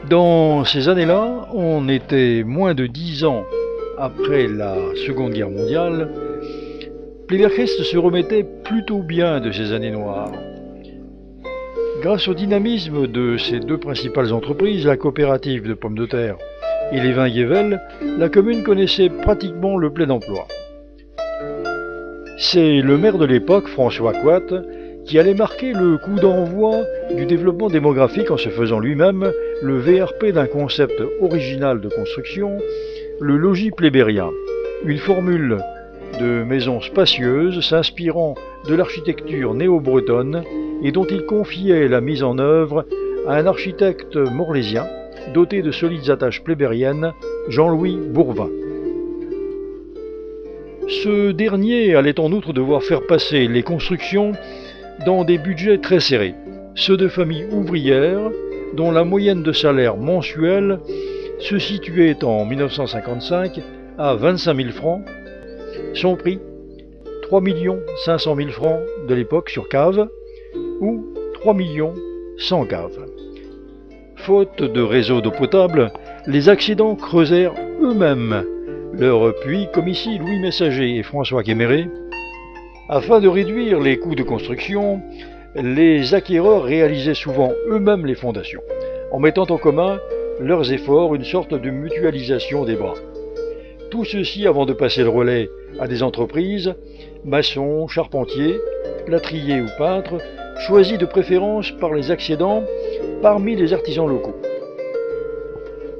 Dans ces années-là, on était moins de 10 ans après la Seconde Guerre mondiale. Kléberghest se remettait plutôt bien de ces années noires. Grâce au dynamisme de ses deux principales entreprises, la coopérative de pommes de terre et les vins Yvel, la commune connaissait pratiquement le plein emploi. C'est le maire de l'époque, François Coite, qui allait marquer le coup d'envoi du développement démographique en se faisant lui-même le VRP d'un concept original de construction, le logis plébérien, une formule de maison spacieuse s'inspirant de l'architecture néo-bretonne et dont il confiait la mise en œuvre à un architecte morlaisien doté de solides attaches plébériennes, Jean-Louis Bourvin. Ce dernier allait en outre devoir faire passer les constructions dans des budgets très serrés, ceux de familles ouvrières dont la moyenne de salaire mensuel se situait en 1955 à 25 000 francs, son prix 3 500 000 francs de l'époque sur cave ou 3 millions sans cave. Faute de réseau d'eau potable, les accidents creusèrent eux-mêmes leur puits, comme ici Louis Messager et François Quéméré. Afin de réduire les coûts de construction, les acquéreurs réalisaient souvent eux-mêmes les fondations, en mettant en commun leurs efforts, une sorte de mutualisation des bras. Tout ceci avant de passer le relais à des entreprises, maçons, charpentiers, plâtriers ou peintres, choisis de préférence par les accédants parmi les artisans locaux.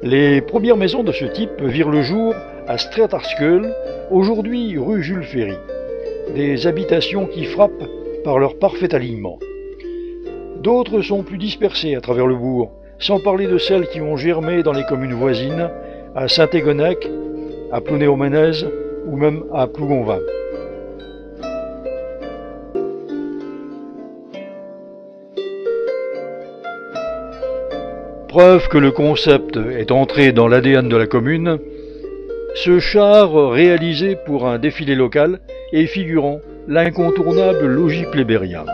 Les premières maisons de ce type virent le jour à Straatarskeul, aujourd'hui rue Jules Ferry, des habitations qui frappent par leur parfait alignement. D'autres sont plus dispersées à travers le bourg, sans parler de celles qui ont germé dans les communes voisines, à Saint-Égonec, à Plounéo-Ménez ou même à Plougonvin. Preuve que le concept est entré dans l'ADN de la commune, ce char réalisé pour un défilé local et figurant l'incontournable logis plébérien.